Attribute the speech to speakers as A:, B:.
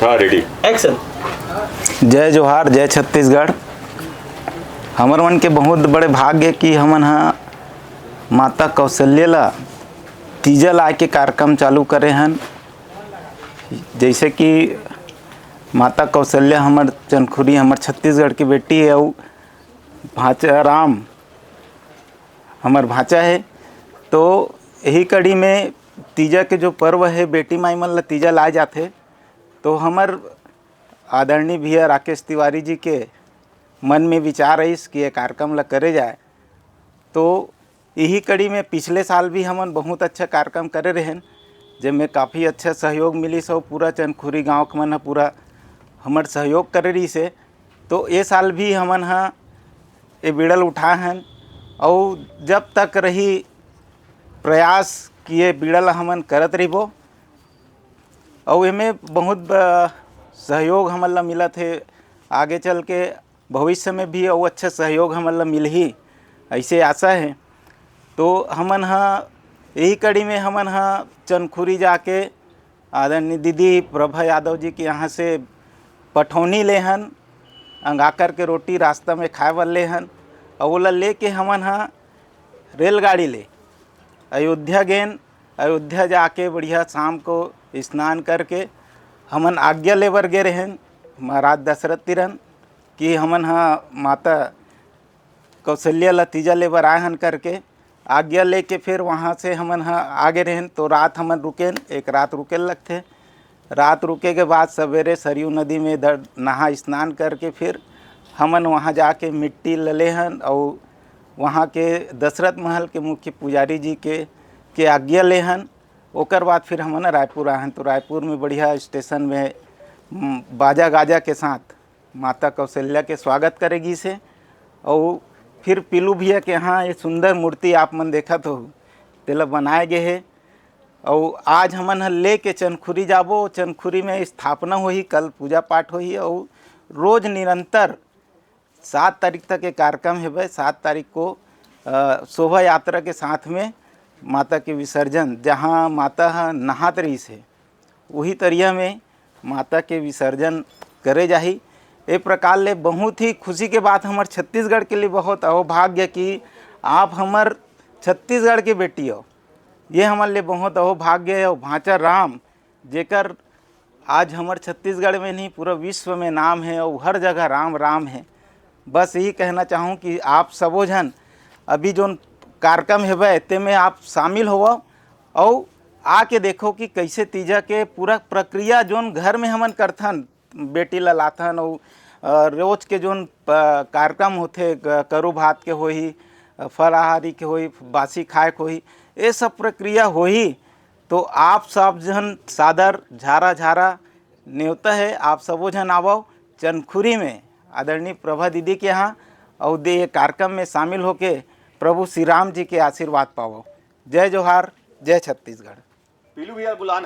A: हाँ ready
B: action.
C: जय जोहार, जय छत्तीसगढ़। हमर मन के बहुत बड़े भाग्य कि हमन हा माता कौशल्या ला तीजा लाए के कार्यक्रम चालू करे हन। जैसे कि माता कौशल्या हमर चनखुरी हमर छत्तीसगढ़ की बेटी है और भाचा राम हमर भाचा है। तो यही कड़ी में तीजा के जो पर्व है बेटी माई मन ला तीजा लाए जाते। तो हमर आदरणीय भैया राकेश तिवारी जी के मन में विचार रहीस कि ये कार्यक्रम ला करे जाए। तो यही कड़ी में पिछले साल भी हमन बहुत अच्छा कार्यक्रम करे रहें, जिसमें काफ़ी अच्छा सहयोग मिली। सब पूरा चनखुरी गाँव के मन पूरा हमर सहयोग करे रही से। तो ये साल भी हमन हा ये बिड़ल उठाए हैं और जब तक रही प्रयास किए बिड़ल हमन करत रहिबो। और इनमें बहुत सहयोग हमन ला मिला थे। आगे चल के भविष्य में भी और अच्छा सहयोग हमन ला मिल ही ऐसे आशा है। तो हमन हा यही कड़ी में हमन हा चनखुरी जाके आदरणीय दीदी प्रभा यादव जी के यहाँ से पठौनी ले हन, अंगाकर के रोटी रास्ता में खाए बर ले हन। और वो ले के हमन हा रेलगाड़ी ले अयोध्या गेन। अयोध्या जाके बढ़िया शाम को स्नान करके हमन आज्ञा लेबर गे रहें महाराज दशरथ तिरन कि हमन हा माता कौशल्या ला तीजा लेबर आए हन करके आज्ञा लेके फिर वहाँ से हमन हा आगे रहें। तो रात हमन रुकेन, एक रात रुके लगते। रात रुके के बाद सवेरे सरयू नदी में नहा स्नान करके फिर हमन वहाँ जाके मिट्टी ले हन और वहाँ के दशरथ महल के मुख्य पुजारी जी के आज्ञा ले हन। ओकर बाद फिर हमन रायपुर आए हैं। तो रायपुर में बढ़िया स्टेशन में बाजा गाजा के साथ माता कौशल्या के स्वागत करेगी से। और फिर पीलू भैया के यहाँ ये सुंदर मूर्ति आप मन देखत हो तेला बनाए गए है। और आज हमन ले के चनखुरी जाबो। चनखुरी में स्थापना होही, कल पूजा पाठ होही और रोज़ निरंतर 7 तारीख तक ये कार्यक्रम है भाई। 7 तारीख को शोभा यात्रा के साथ में माता के विसर्जन, जहाँ माता नहात रही से वही तरिया में माता के विसर्जन करे जाही। ए प्रकार ले बहुत ही खुशी के बात हमार छत्तीसगढ़ के लिए बहुत अहोभाग्य कि आप हमार छत्तीसगढ़ की बेटी हो। ये हमारे लिए बहुत अहोभाग्य है। और भाचा राम जेकर आज हमार छत्तीसगढ़ में नहीं पूरा विश्व में नाम है और हर जगह राम राम है। बस यही कहना चाहूँ कि आप सबो जन अभी जो कार्यक्रम है वह ते में आप शामिल हो और आके देखो कि कैसे तीजा के पूरा प्रक्रिया जोन घर में हमन करथन, बेटी ला लाथन और रोज के जोन कार्यक्रम होते करू भात के होही, फलाहारी के होही, बासी खाए के होही, ये सब प्रक्रिया होही। तो आप सब जन सादर झारा झारा न्योता है। आप सबो जन आवो चनखुरी में आदरणीय प्रभा दीदी के यहाँ और दे कार्यक्रम में शामिल होके प्रभु श्री राम जी के आशीर्वाद पाओ। जय जोहार, जय छत्तीसगढ़।
A: पीलू भैया बुलाना।